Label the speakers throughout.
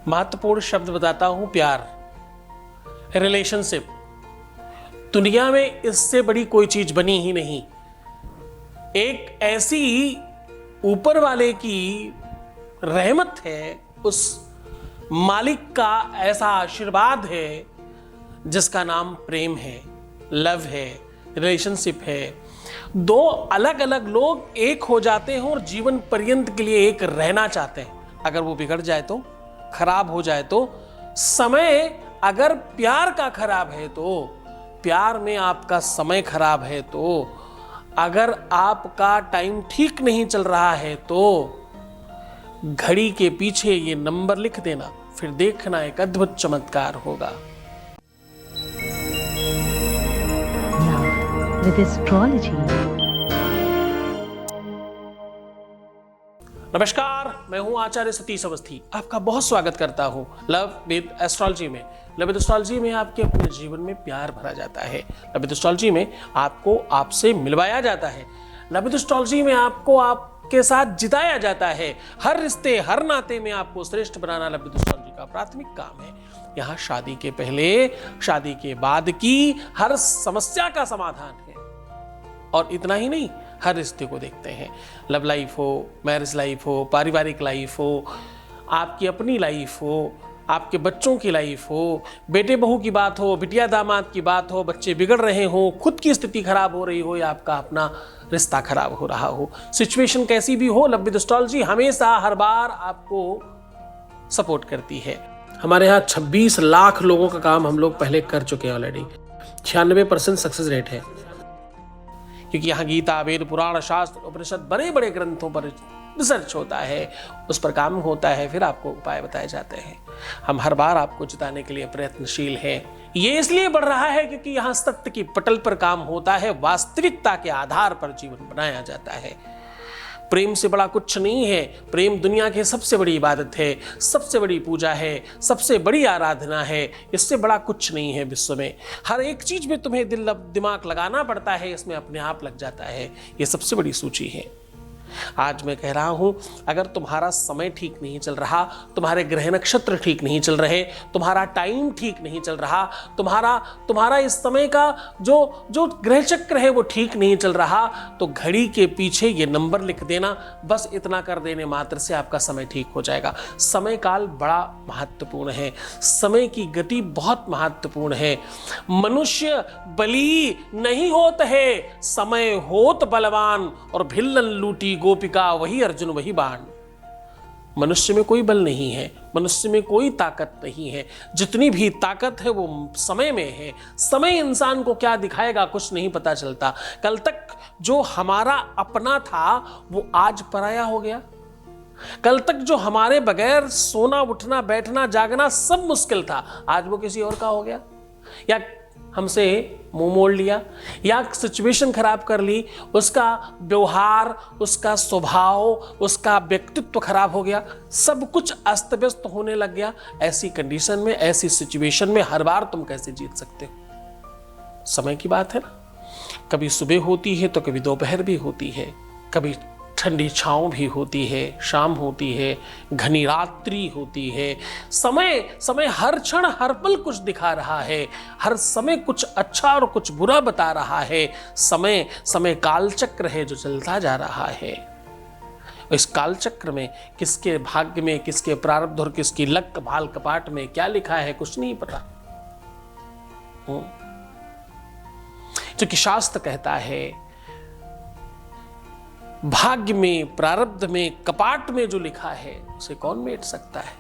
Speaker 1: महत्वपूर्ण शब्द बताता हूं, प्यार, रिलेशनशिप। दुनिया में इससे बड़ी कोई चीज बनी ही नहीं। एक ऐसी ऊपर वाले की रहमत है, उस मालिक का ऐसा आशीर्वाद है जिसका नाम प्रेम है, लव है, रिलेशनशिप है। दो अलग अलग लोग एक हो जाते हैं और जीवन पर्यंत के लिए एक रहना चाहते हैं। अगर वो बिगड़ जाए तो, खराब हो जाए तो, समय अगर प्यार का खराब है तो, प्यार में आपका समय खराब है तो, अगर आपका टाइम ठीक नहीं चल रहा है तो घड़ी के पीछे ये नंबर लिख देना, फिर देखना एक अद्भुत चमत्कार होगा।
Speaker 2: With astrology.
Speaker 1: नमस्कार, मैं हूं आचार्य सतीश अवस्थी, आपका बहुत स्वागत करता हूं लव विद एस्ट्रोलॉजी में। लव विद एस्ट्रोलॉजी में आपके अपने जीवन में प्यार भरा जाता है। लव विद एस्ट्रोलॉजी में आपको आपसे मिलवाया जाता है। लव विद एस्ट्रोलॉजी में आपको आपके साथ जिताया जाता है। हर रिश्ते, हर नाते में आपको श्रेष्ठ बनाना लव विद एस्ट्रोलॉजी का प्राथमिक काम है। यहाँ शादी के पहले, शादी के बाद की हर समस्या का समाधान है। और इतना ही नहीं, हर रिश्ते को देखते हैं। लव लाइफ हो, मैरिज लाइफ हो, पारिवारिक लाइफ हो, आपकी अपनी लाइफ हो, आपके बच्चों की लाइफ हो, बेटे बहू की बात हो, बिटिया दामाद की बात हो, बच्चे बिगड़ रहे हो, खुद की स्थिति खराब हो रही हो या आपका अपना रिश्ता खराब हो रहा हो, सिचुएशन कैसी भी हो, लव विद एस्ट्रोलॉजी हमेशा हर बार आपको सपोर्ट करती है। हमारे यहाँ 26 लाख लोगों का काम हम लोग पहले कर चुके हैं ऑलरेडी। 96% सक्सेस रेट है, क्योंकि यहाँ गीता, वेद, पुराण, शास्त्र, उपनिषद, बड़े बड़े ग्रंथों पर रिसर्च होता है, उस पर काम होता है, फिर आपको उपाय बताए जाते हैं। हम हर बार आपको जिताने के लिए प्रयत्नशील हैं। ये इसलिए बढ़ रहा है क्योंकि यहाँ सत्य की पटल पर काम होता है, वास्तविकता के आधार पर जीवन बनाया जाता है। प्रेम से बड़ा कुछ नहीं है। प्रेम दुनिया की सबसे बड़ी इबादत है, सबसे बड़ी पूजा है, सबसे बड़ी आराधना है। इससे बड़ा कुछ नहीं है विश्व में। हर एक चीज में तुम्हें दिमाग लगाना पड़ता है, इसमें अपने आप लग जाता है। ये सबसे बड़ी सूची है। आज मैं कह रहा हूं, अगर तुम्हारा समय ठीक नहीं चल रहा, तुम्हारे ग्रह नक्षत्र ठीक नहीं चल रहे, तुम्हारा टाइम ठीक नहीं चल रहा, तुम्हारा इस समय का जो ग्रह चक्र है वो ठीक नहीं चल रहा, तो घड़ी के पीछे ये नंबर लिख देना। बस इतना कर देने मात्र से आपका समय ठीक हो जाएगा। समय काल बड़ा महत्वपूर्ण है, समय की गति बहुत महत्वपूर्ण है। मनुष्य बली नहीं होत है, समय होत बलवान, और भिल्लन लूटी गोपिका वही अर्जुन वही बाण। मनुष्य में कोई बल नहीं है, मनुष्य में कोई ताकत नहीं है। जितनी भी ताकत है वो समय में है। समय इंसान को क्या दिखाएगा कुछ नहीं पता चलता। कल तक जो हमारा अपना था वो आज पराया हो गया। कल तक जो हमारे बगैर सोना, उठना, बैठना, जागना सब मुश्किल था, आज वो किसी और का हो गया, या हमसे मुंह मोड़ लिया, या सिचुएशन खराब कर ली, उसका व्यवहार, उसका स्वभाव, उसका व्यक्तित्व खराब हो गया, सब कुछ अस्त व्यस्त होने लग गया। ऐसी कंडीशन में, ऐसी सिचुएशन में हर बार तुम कैसे जीत सकते हो? समय की बात है ना। कभी सुबह होती है तो कभी दोपहर भी होती है, कभी ठंडी छांव भी होती है, शाम होती है, घनी रात्रि होती है। समय हर क्षण, हर पल कुछ दिखा रहा है। हर समय कुछ अच्छा और कुछ बुरा बता रहा है। समय कालचक्र है जो चलता जा रहा है। इस कालचक्र में किसके भाग्य में, किसके प्रारब्ध और किसकी लक भाल कपाट में क्या लिखा है कुछ नहीं पता। जो कि शास्त्र कहता है, भाग्य में, प्रारब्ध में, कपाट में जो लिखा है उसे कौन मेट सकता है।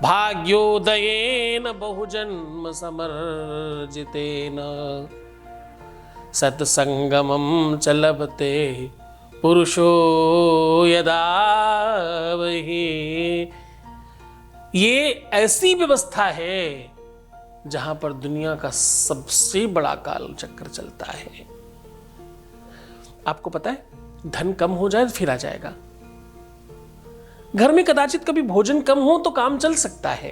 Speaker 1: भाग्योदयेन बहुजन्म समर्जितेन सत्संगमं च लभते पुरुषो यदा वही। ये ऐसी व्यवस्था है जहां पर दुनिया का सबसे बड़ा काल चक्र चलता है। आपको पता है, धन कम हो जाए फिर आ जाएगा। घर में कदाचित कभी भोजन कम हो तो काम चल सकता है।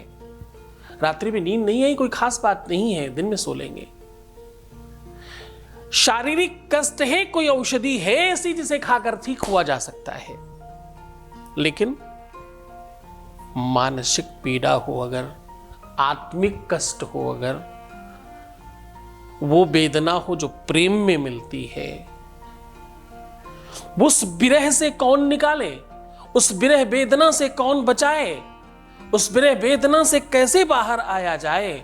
Speaker 1: रात्रि में नींद नहीं आई, कोई खास बात नहीं है, दिन में सो लेंगे। शारीरिक कष्ट है, कोई औषधि है ऐसी जिसे खाकर ठीक हुआ जा सकता है। लेकिन मानसिक पीड़ा हो, अगर आत्मिक कष्ट हो, अगर वो वेदना हो जो प्रेम में मिलती है, उस विरह से कौन निकाले, उस विरह वेदना से कौन बचाए, उस विरह वेदना से कैसे बाहर आया जाए,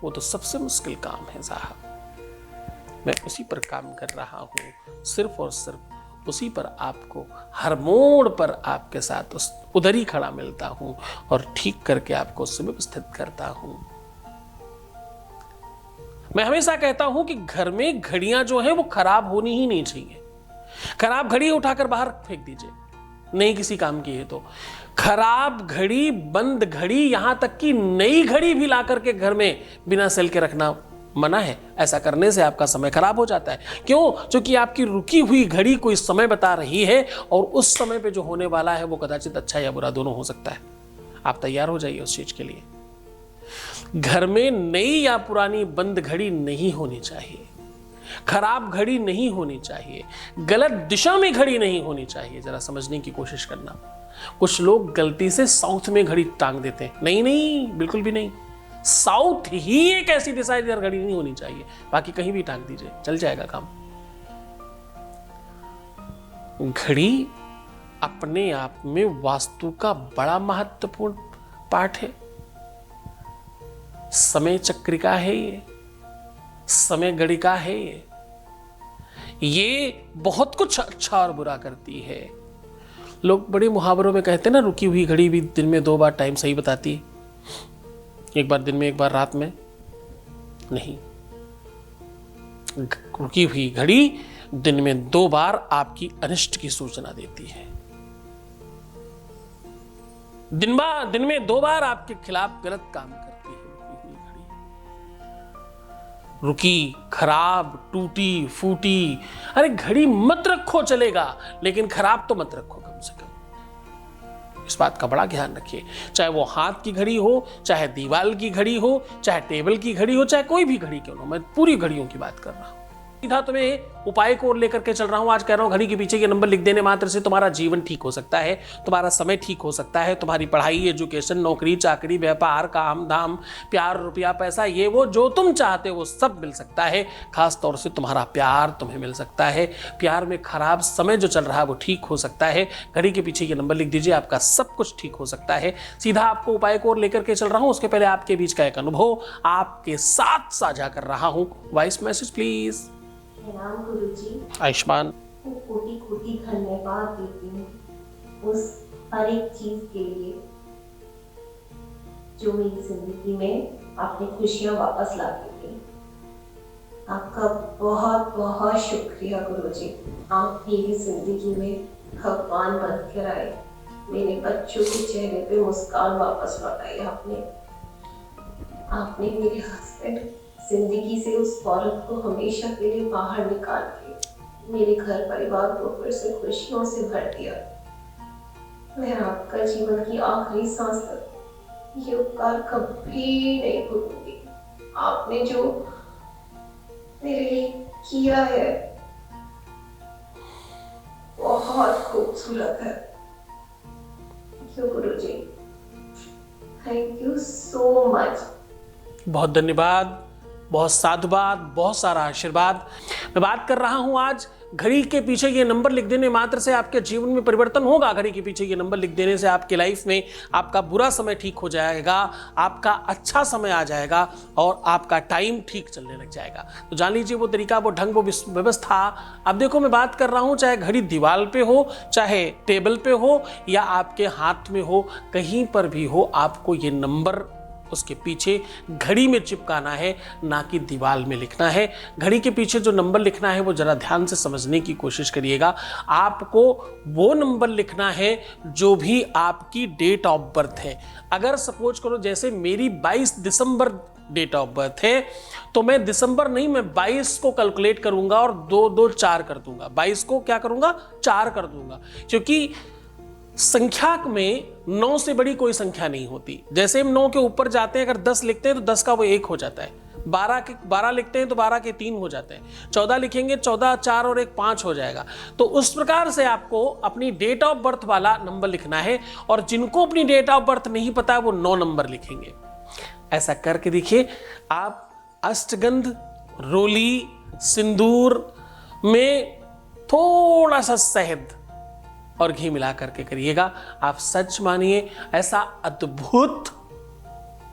Speaker 1: वो तो सबसे मुश्किल काम है साहब। मैं उसी पर काम कर रहा हूं, सिर्फ और सिर्फ उसी पर आपको हर मोड़ पर आपके साथ उधर ही खड़ा मिलता हूं और ठीक करके आपको सुव्यवस्थित करता हूं। मैं हमेशा कहता हूं कि घर में घड़ियां जो है वो खराब होनी ही नहीं चाहिए। खराब घड़ी उठाकर बाहर फेंक दीजिए, नहीं किसी काम की है तो। खराब घड़ी, बंद घड़ी, यहां तक कि नई घड़ी भी ला करके घर में बिना सेल के रखना मना है। ऐसा करने से आपका समय खराब हो जाता है। क्यों? क्योंकि आपकी रुकी हुई घड़ी कोई समय बता रही है और उस समय पे जो होने वाला है वो कदाचित अच्छा या बुरा दोनों हो सकता है। आप तैयार हो जाइए उस चीज के लिए। घर में नई या पुरानी बंद घड़ी नहीं होनी चाहिए, खराब घड़ी नहीं होनी चाहिए, गलत दिशा में घड़ी नहीं होनी चाहिए। जरा समझने की कोशिश करना। कुछ लोग गलती से साउथ में घड़ी टांग देते हैं। नहीं नहीं, बिल्कुल भी नहीं। साउथ ही एक ऐसी दिशा है जिधर घड़ी नहीं होनी चाहिए, बाकी कहीं भी टांग दीजिए, चल जाएगा काम। घड़ी अपने आप में वास्तु का बड़ा महत्वपूर्ण पार्ट है। समय चक्रिका है ये, समय गणिका है ये बहुत कुछ अच्छा और बुरा करती है। लोग बड़े मुहावरों में कहते हैं ना, रुकी हुई घड़ी भी दिन में 2 बार टाइम सही बताती है। एक बार दिन में, एक बार रात में नहीं। रुकी हुई घड़ी दिन में 2 बार आपकी अनिष्ट की सूचना देती है। दिन में 2 बार आपके खिलाफ गलत काम करती है रुकी हुई घड़ी। रुकी, खराब, टूटी, फूटी, अरे घड़ी मत रखो चलेगा, लेकिन खराब तो मत रखो कम से कम। इस बात का बड़ा ध्यान रखिए। चाहे वो हाथ की घड़ी हो, चाहे दीवार की घड़ी हो, चाहे टेबल की घड़ी हो, चाहे कोई भी घड़ी क्यों ना, मैं पूरी घड़ियों की बात कर रहा हूं। सीधा तुम्हें उपाय को लेकर के चल रहा हूं। आज कह रहा हूं घड़ी के पीछे ये नंबर लिख देने मात्र से तुम्हारा जीवन ठीक हो सकता है, तुम्हारा समय ठीक हो सकता है, तुम्हारी पढ़ाई, एजुकेशन, नौकरी, चाकरी, व्यापार, काम धाम, प्यार, रुपया, पैसा, ये वो जो तुम चाहते हो वो सब मिल सकता है। खास तौर से तुम्हारा प्यार तुम्हें मिल सकता है। प्यार में खराब समय जो चल रहा है वो ठीक हो सकता है। घड़ी के पीछे ये नंबर लिख दीजिए, आपका सब कुछ ठीक हो सकता है। सीधा आपको उपाय को लेकर के चल रहा हूं। उसके पहले आपके बीच का एक अनुभव आपके साथ साझा कर रहा हूं। Voice message please.
Speaker 2: प्रणाम गुरुजी।
Speaker 1: आयुष्मान।
Speaker 2: कोटि कोटि धन्यवाद देती हूँ उस हर एक चीज के लिए जो मेरी जिंदगी में आपने खुशियाँ वापस ला दी। आपका बहुत बहुत शुक्रिया गुरुजी। आप मेरी जिंदगी में भगवान बन कर आए, मेरे बच्चों के चेहरे पे मुस्कान वापस लौटाई। आपने मेरे हस्बैंड जिंदगी से उस औरत को हमेशा के लिए बाहर निकाल के मेरे घर परिवार को फिर से खुशियों से भर दिया। मैं आपका जीवन की आखिरी सांस तक ये उपकार कभी नहीं भूलूंगी। आपने जो मेरे लिए किया है बहुत खूबसूरत है। गुरुजी, थैंक यू सो मच।
Speaker 1: बहुत धन्यवाद, बहुत साधुवाद, बहुत सारा आशीर्वाद। मैं बात कर रहा हूं आज घड़ी के पीछे ये नंबर लिख देने मात्र से आपके जीवन में परिवर्तन होगा। घड़ी के पीछे ये नंबर लिख देने से आपके लाइफ में आपका बुरा समय ठीक हो जाएगा, आपका अच्छा समय आ जाएगा और आपका टाइम ठीक चलने लग जाएगा। तो जान लीजिए वो तरीका, वो ढंग, वो व्यवस्था। अब देखो मैं बात कर रहा हूं, चाहे घड़ी दीवार पे हो, चाहे टेबल पे हो या आपके हाथ में हो, कहीं पर भी हो, आपको ये नंबर उसके पीछे घड़ी में चिपकाना है, ना कि दीवार में लिखना है। घड़ी के पीछे जो नंबर लिखना है वो जरा ध्यान से समझने की कोशिश करिएगा। आपको वो नंबर लिखना है जो भी आपकी डेट ऑफ बर्थ है। अगर सपोज करो जैसे मेरी 22 दिसंबर डेट ऑफ बर्थ है, तो मैं दिसंबर नहीं, मैं 22 को कैलकुलेट करूंगा और 2 2 4 कर दूंगा। 22 को क्या करूंगा? 4 कर दूंगा, क्योंकि संख्या में 9 से बड़ी कोई संख्या नहीं होती। जैसे हम 9 के ऊपर जाते हैं, अगर 10 लिखते हैं तो 10 का वो 1 हो जाता है। 12 के 12 लिखते हैं तो 12 के 3 हो जाते हैं, 14 लिखेंगे 14 4 और 1 5 हो जाएगा। तो उस प्रकार से आपको अपनी डेट ऑफ बर्थ वाला नंबर लिखना है, और जिनको अपनी डेट ऑफ बर्थ नहीं पता है वो 9 नंबर लिखेंगे। ऐसा करके देखिए, आप अष्टगंध, रोली, सिंदूर में थोड़ा सा शहद और घी मिला करके करिएगा। आप सच मानिए, ऐसा अद्भुत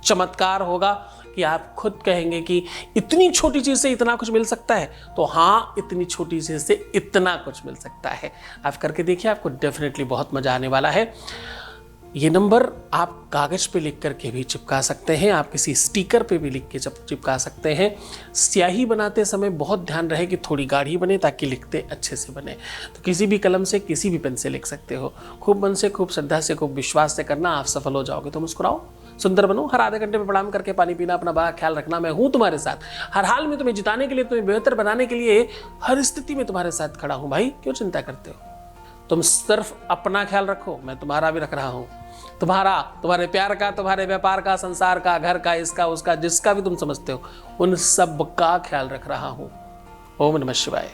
Speaker 1: चमत्कार होगा कि आप खुद कहेंगे कि इतनी छोटी चीज से इतना कुछ मिल सकता है। तो हाँ, इतनी छोटी चीज से इतना कुछ मिल सकता है। आप करके देखिए, आपको डेफिनेटली बहुत मजा आने वाला है। ये नंबर आप कागज पे लिख करके भी चिपका सकते हैं, आप किसी स्टिकर पे भी लिख के चिपका सकते हैं। स्याही बनाते समय बहुत ध्यान रहे कि थोड़ी गाढ़ी बने ताकि लिखते अच्छे से बने। तो किसी भी कलम से, किसी भी पेन से लिख सकते हो। खूब मन से, खूब श्रद्धा से, खूब विश्वास से करना, आप सफल हो जाओगे। तो मुस्कुराओ, सुंदर बनो, हर आधे घंटे में प्रणाम करके पानी पीना, अपना बड़ा ख्याल रखना। मैं हूं तुम्हारे साथ, हर हाल में तुम्हें जिताने के लिए, तुम्हें बेहतर बनाने के लिए, हर स्थिति में तुम्हारे साथ खड़ा हूं। भाई क्यों चिंता करते हो? तुम सिर्फ अपना ख्याल रखो, मैं तुम्हारा भी रख रहा हूं। तुम्हारा, तुम्हारे प्यार का, तुम्हारे व्यापार का, संसार का, घर का, इसका उसका, जिसका भी तुम समझते हो, उन सब का ख्याल रख रहा हूं। ओम नमः शिवाय।